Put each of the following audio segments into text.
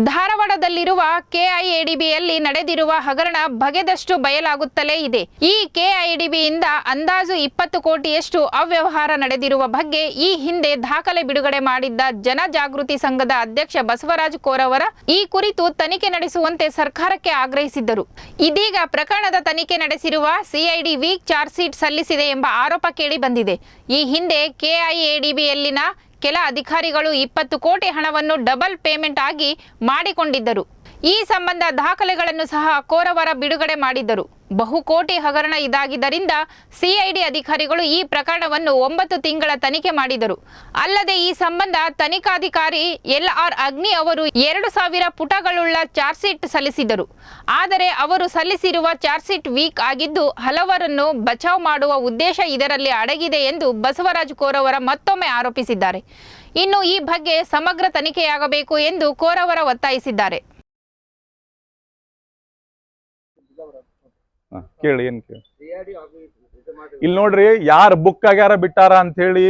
ಧಾರವಾಡದಲ್ಲಿರುವ ಕೆಐಎಡಿಬಿಯಲ್ಲಿ ನಡೆದಿರುವ ಹಗರಣ ಬಗೆದಷ್ಟು ಬಯಲಾಗುತ್ತಲೇ ಇದೆ. ಈ ಕೆಐಎಡಿಬಿಯಿಂದ ಅಂದಾಜು 20 ಕೋಟಿಯಷ್ಟು ಅವ್ಯವಹಾರ ನಡೆದಿರುವ ಬಗ್ಗೆ ಈ ಹಿಂದೆ ದಾಖಲೆ ಬಿಡುಗಡೆ ಮಾಡಿದ್ದ ಜನಜಾಗೃತಿ ಸಂಘದ ಅಧ್ಯಕ್ಷ ಬಸವರಾಜ ಕೋರವರ ಈ ಕುರಿತು ತನಿಖೆ ನಡೆಸುವಂತೆ ಸರ್ಕಾರಕ್ಕೆ ಆಗ್ರಹಿಸಿದ್ದರು. ಇದೀಗ ಪ್ರಕರಣದ ತನಿಖೆ ನಡೆಸಿರುವ ಸಿಐಡಿ ವೀಕ್ ಚಾರ್ಜ್ ಶೀಟ್ ಸಲ್ಲಿಸಿದೆ ಎಂಬ ಆರೋಪ ಕೇಳಿ ಬಂದಿದೆ. ಈ ಹಿಂದೆ ಕೆಐಎಡಿಬಿಯಲ್ಲಿನ ಕೆಲ ಅಧಿಕಾರಿಗಳು 20 ಕೋಟಿ ಹಣವನ್ನು ಡಬಲ್ ಪೇಮೆಂಟ್ ಆಗಿ ಮಾಡಿಕೊಂಡಿದ್ದರು. ಈ ಸಂಬಂಧ ದಾಖಲೆಗಳನ್ನು ಸಹ ಕೋರವರ ಬಿಡುಗಡೆ ಮಾಡಿದ್ದರು. ಬಹುಕೋಟಿ ಹಗರಣ ಇದಾಗಿದ್ದರಿಂದ ಸಿಐಡಿ ಅಧಿಕಾರಿಗಳು ಈ ಪ್ರಕರಣವನ್ನು 9 ತಿಂಗಳ ತನಿಖೆ ಮಾಡಿದರು. ಅಲ್ಲದೆ ಈ ಸಂಬಂಧ ತನಿಖಾಧಿಕಾರಿ LR ಅಗ್ನಿ ಅವರು 2000 ಪುಟಗಳುಳ್ಳ ಚಾರ್ಜ್ ಶೀಟ್ ಸಲ್ಲಿಸಿದರು. ಆದರೆ ಅವರು ಸಲ್ಲಿಸಿರುವ ಚಾರ್ಜ್ ಶೀಟ್ ವೀಕ್ ಆಗಿದ್ದು ಹಲವರನ್ನು ಬಚಾವ್ ಮಾಡುವ ಉದ್ದೇಶ ಇದರಲ್ಲಿ ಅಡಗಿದೆ ಎಂದು ಬಸವರಾಜ ಕೋರವರ ಮತ್ತೊಮ್ಮೆ ಆರೋಪಿಸಿದ್ದಾರೆ. ಇನ್ನು ಈ ಬಗ್ಗೆ ಸಮಗ್ರ ತನಿಖೆಯಾಗಬೇಕು ಎಂದು ಕೋರವರ ಒತ್ತಾಯಿಸಿದ್ದಾರೆ. ಕೇಳಿ ಏನ್ ಕೇಳಿ ಇಲ್ಲಿ ನೋಡ್ರಿ, ಯಾರು ಬುಕ್ ಆಗ್ಯಾರ ಬಿಟ್ಟಾರ ಅಂತ ಹೇಳಿ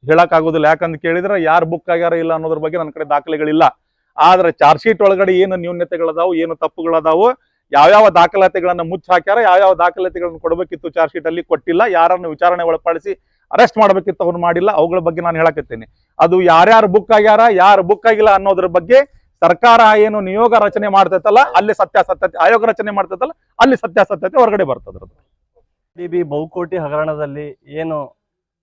ಹೇಳಕ್ ಆಗೋದಿಲ್ಲ. ಯಾಕಂತ ಕೇಳಿದ್ರೆ ಯಾರು ಬುಕ್ ಆಗ್ಯಾರ ಇಲ್ಲ ಅನ್ನೋದ್ರ ಬಗ್ಗೆ ನನ್ನ ಕಡೆ ದಾಖಲೆಗಳಿಲ್ಲ. ಆದ್ರೆ ಚಾರ್ಜ್ ಶೀಟ್ ಒಳಗಡೆ ಏನು ನ್ಯೂನ್ಯತೆಗಳದಾವು, ಏನು ತಪ್ಪುಗಳದಾವು, ಯಾವ್ಯಾವ ದಾಖಲಾತಿಗಳನ್ನ ಮುಚ್ಚಿ ಹಾಕ್ಯಾರ, ಯಾವ್ಯಾವ ದಾಖಲಾತಿಗಳನ್ನ ಕೊಡಬೇಕಿತ್ತು ಚಾರ್ಜ್ ಶೀಟ್ ಅಲ್ಲಿ ಕೊಟ್ಟಿಲ್ಲ, ಯಾರನ್ನು ವಿಚಾರಣೆ ಒಳಪಡಿಸಿ ಅರೆಸ್ಟ್ ಮಾಡಬೇಕಿತ್ತು ಅವ್ರು ಮಾಡಿಲ್ಲ, ಅವುಗಳ ಬಗ್ಗೆ ನಾನು ಹೇಳಕತ್ತೇನೆ. ಅದು ಯಾರ್ಯಾರು ಬುಕ್ ಆಗ್ಯಾರ, ಯಾರು ಬುಕ್ ಆಗಿಲ್ಲ ಅನ್ನೋದ್ರ ಬಗ್ಗೆ ಸರ್ಕಾರ ಏನು ನಿಯೋಗ ರಚನೆ ಮಾಡ್ತೈತಲ್ಲ, ಅಲ್ಲಿ ಸತ್ಯಾಸತ್ಯತೆ, ಆಯೋಗ ರಚನೆ ಮಾಡ್ತೈತಲ್ಲ, ಅಲ್ಲಿ ಸತ್ಯಾಸತ್ಯತೆ ಹೊರಗಡೆ ಬರ್ತದ್ರದ್ದು. ಡಿ ಬಹುಕೋಟಿ ಹಗರಣದಲ್ಲಿ ಏನು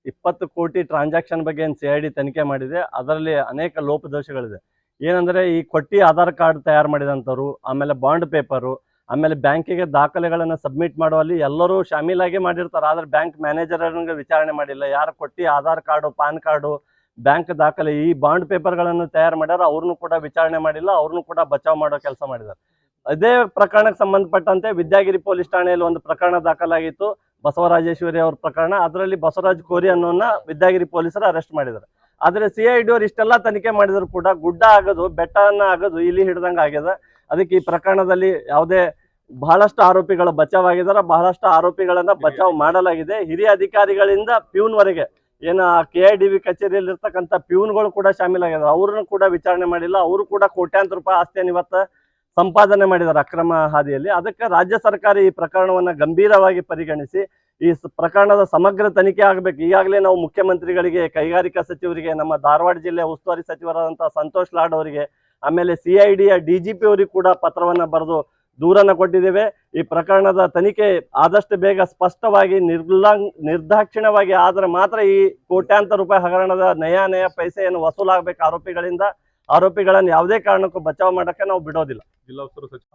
20 ಕೋಟಿ ಟ್ರಾನ್ಸಾಕ್ಷನ್ ಬಗ್ಗೆ ಏನು ಸಿಐಡಿ ತನಿಖೆ ಮಾಡಿದೆ, ಅದರಲ್ಲಿ ಅನೇಕ ಲೋಪದೋಷಗಳಿದೆ. ಏನಂದ್ರೆ ಈ ಕೊಟ್ಟಿ ಆಧಾರ್ ಕಾರ್ಡ್ ತಯಾರು ಮಾಡಿದಂಥವ್ರು, ಆಮೇಲೆ ಬಾಂಡ್ ಪೇಪರು, ಆಮೇಲೆ ಬ್ಯಾಂಕಿಗೆ ದಾಖಲೆಗಳನ್ನು ಸಬ್ಮಿಟ್ ಮಾಡುವಲ್ಲಿ ಎಲ್ಲರೂ ಶಾಮೀಲಾಗಿ ಮಾಡಿರ್ತಾರೆ. ಆದ್ರೆ ಬ್ಯಾಂಕ್ ಮ್ಯಾನೇಜರ್ಗೆ ವಿಚಾರಣೆ ಮಾಡಿಲ್ಲ. ಯಾರು ಕೊಟ್ಟಿ Aadhaar card, PAN card, bank ದಾಖಲೆ, ಈ ಬಾಂಡ್ ಪೇಪರ್ಗಳನ್ನು ತಯಾರು ಮಾಡ್ಯಾರ, ಅವ್ರನ್ನೂ ಕೂಡ ವಿಚಾರಣೆ ಮಾಡಿಲ್ಲ, ಅವ್ರನ್ನೂ ಕೂಡ ಬಚಾವ್ ಮಾಡೋ ಕೆಲಸ ಮಾಡಿದ್ದಾರೆ. ಅದೇ ಪ್ರಕರಣಕ್ಕೆ ಸಂಬಂಧಪಟ್ಟಂತೆ ವಿದ್ಯಾಗಿರಿ ಪೊಲೀಸ್ ಠಾಣೆಯಲ್ಲಿ ಒಂದು ಪ್ರಕರಣ ದಾಖಲಾಗಿತ್ತು, ಬಸವರಾಜೇಶ್ವರಿ ಅವ್ರ ಪ್ರಕರಣ. ಅದರಲ್ಲಿ ಬಸವರಾಜ್ ಕೋರಿ ಅನ್ನೋನ್ನ ವಿದ್ಯಾಗಿರಿ ಪೊಲೀಸರು ಅರೆಸ್ಟ್ ಮಾಡಿದ್ದಾರೆ. ಆದ್ರೆ ಸಿಐಡಿ ಅವ್ರು ಇಷ್ಟೆಲ್ಲ ತನಿಖೆ ಮಾಡಿದ್ರು ಕೂಡ ಗುಡ್ಡ ಆಗೋದು, ಬೆಟ್ಟನ ಆಗೋದು ಇಲ್ಲಿ ಹಿಡ್ದಂಗೆ ಆಗಿದೆ. ಅದಕ್ಕೆ ಈ ಪ್ರಕರಣದಲ್ಲಿ ಯಾವುದೇ ಬಹಳಷ್ಟು ಆರೋಪಿಗಳು ಬಚಾವ್ ಆಗಿದ್ದಾರೆ, ಬಹಳಷ್ಟು ಆರೋಪಿಗಳನ್ನ ಬಚಾವ್ ಮಾಡಲಾಗಿದೆ. ಹಿರಿಯ ಅಧಿಕಾರಿಗಳಿಂದ ಪ್ಯೂನ್ವರೆಗೆ ಏನು ಕೆಐಡಿಬಿ ಕಚೇರಿಯಲ್ಲಿ ಇರ್ತಕ್ಕಂಥ ಪ್ಯೂನ್ಗಳು ಕೂಡ ಶಾಮೀಲಾಗಿದ್ದಾರೆ. ಅವ್ರನ್ನು ಕೂಡ ವಿಚಾರಣೆ ಮಾಡಿಲ್ಲ. ಅವರು ಕೂಡ ಕೋಟ್ಯಾಂತರ ರೂಪಾಯಿ ಆಸ್ತಿಯನ್ನು ಇವತ್ತು ಸಂಪಾದನೆ ಮಾಡಿದ್ದಾರೆ ಅಕ್ರಮ ಹಾದಿಯಲ್ಲಿ. ಅದಕ್ಕೆ ರಾಜ್ಯ ಸರ್ಕಾರ ಈ ಪ್ರಕರಣವನ್ನ ಗಂಭೀರವಾಗಿ ಪರಿಗಣಿಸಿ ಈ ಪ್ರಕರಣದ ಸಮಗ್ರ ತನಿಖೆ ಆಗಬೇಕು. ಈಗಾಗಲೇ ನಾವು ಮುಖ್ಯಮಂತ್ರಿಗಳಿಗೆ, ಕೈಗಾರಿಕಾ ಸಚಿವರಿಗೆ, ನಮ್ಮ ಧಾರವಾಡ ಜಿಲ್ಲೆ ಉಸ್ತುವಾರಿ ಸಚಿವರಾದಂತಹ ಸಂತೋಷ್ ಲಾಡ್ ಅವರಿಗೆ, ಆಮೇಲೆ ಸಿಐಡಿಯ DGP ಅವರಿಗೆ ಕೂಡ ಪತ್ರವನ್ನ ಬರೆದು ದೂರನ್ನ ಕೊಟ್ಟಿದ್ದೇವೆ. ಈ ಪ್ರಕರಣದ ತನಿಖೆ ಆದಷ್ಟು ಬೇಗ ಸ್ಪಷ್ಟವಾಗಿ ನಿರ್ದಾಕ್ಷಿಣ್ಯವಾಗಿ ಆದ್ರೆ ಮಾತ್ರ ಈ ಕೋಟ್ಯಾಂತರ ರೂಪಾಯಿ ಹಗರಣದ ನಯ ಪೈಸೆಯನ್ನು ವಸೂಲಾಗಬೇಕು ಆರೋಪಿಗಳಿಂದ. ಆರೋಪಿಗಳನ್ನು ಯಾವುದೇ ಕಾರಣಕ್ಕೂ ಬಚಾವ್ ಮಾಡಕ್ಕೆ ನಾವು ಬಿಡೋದಿಲ್ಲ. ಜಿಲ್ಲಾ ಉಸ್ತುವಾರಿ ಸಚಿವ